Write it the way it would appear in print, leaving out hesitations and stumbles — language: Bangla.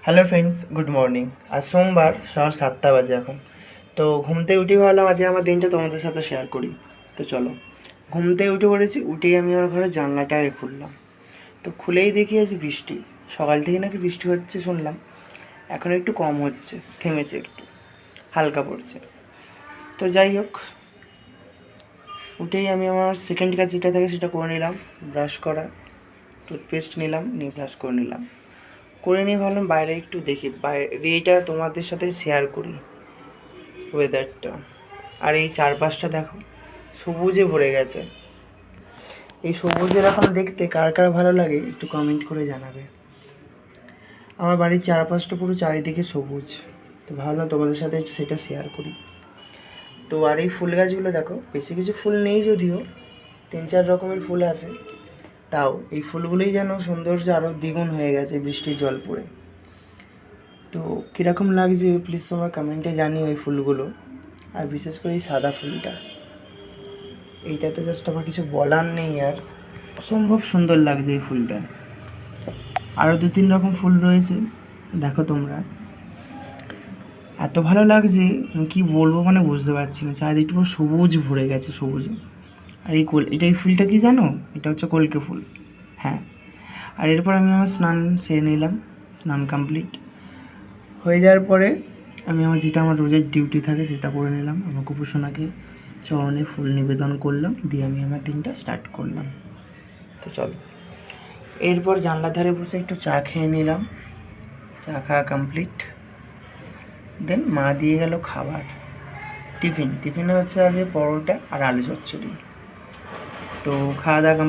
Hello friends, good morning. আজ সোমবার, সকাল 7টা বাজে এখন। তো ঘুম থেকে উঠে ভাবলাম আজকে আমার দিনটা তোমাদের সাথে শেয়ার করি। তো চলো, ঘুম থেকে উঠে পড়েছি। উঠেই আমি আমার ঘরের জানলাটা খুললাম। তো খুলেই দেখি আজ বৃষ্টি। সকাল থেকে নাকি বৃষ্টি হচ্ছে শুনলাম, এখন একটু কম হচ্ছে, থেমেছে, একটু হালকা পড়ছে। তো যাই হোক, উঠেই আমি আমার সেকেন্ড কাজ যেটা থাকে সেটা করে নিলাম। ব্রাশ করা, টুথপেস্ট নিলাম, নিয়ে ব্রাশ করে নিলাম। করে নিয়ে ভাবলাম বাইরে একটু দেখি, বাইরেটা তোমাদের সাথে শেয়ার করি ওয়েদারটা। আর এই চারপাশটা দেখো, সবুজে ভরে গেছে। এই সবুজের এখন দেখতে কার কার ভালো লাগে একটু কমেন্ট করে জানাবে। আমার বাড়ির চারপাশটা পুরো চারিদিকে সবুজ, তো ভাবলাম তোমাদের সাথে সেটা শেয়ার করি। তো আর এই ফুল গাছগুলো দেখো, বেশি কিছু ফুল নেই যদিও, 3-4 রকমের ফুল আছে। তাও এই ফুলগুলোই যেন সৌন্দর্য আরও দ্বিগুণ হয়ে গেছে বৃষ্টির জল পড়ে। তো কীরকম লাগছে প্লিজ তোমরা কমেন্টে জানিও এই ফুলগুলো। আর বিশেষ করে এই সাদা ফুলটা, এইটাতে জাস্ট আমার কিছু বলার নেই। আর অসম্ভব সুন্দর লাগছে এই ফুলটা। আরও 2-3 রকম ফুল রয়েছে, দেখো তোমরা। এত ভালো লাগছে, আমি কী বলবো মানে বুঝতে পারছি না। চারিদিকটা পুরো সবুজ ভরে গেছে, সবুজে। আর এই ফুলটা কি জানো? এটা হচ্ছে কলকে ফুল। হ্যাঁ। আর এরপর আমি আমার স্নান সেরে নিলাম। স্নান কমপ্লিট হয়ে যাওয়ার পরে আমি আমার রোজের ডিউটি থাকে সেটা করে নিলাম। আমার কুপুসোনাকে চরণে ফুল নিবেদন করলাম, দিয়ে আমি আমার দিনটা স্টার্ট করলাম। তো চলো, এরপর জানলার ধারে বসে একটু চা খেয়ে নিলাম। চা খাওয়া কমপ্লিট। দেন মা দিয়ে গেল খাবার, টিফিনে হচ্ছে আজ পরোটা আর আলু চচ্চড়ি। তো খাওয়া দাওয়া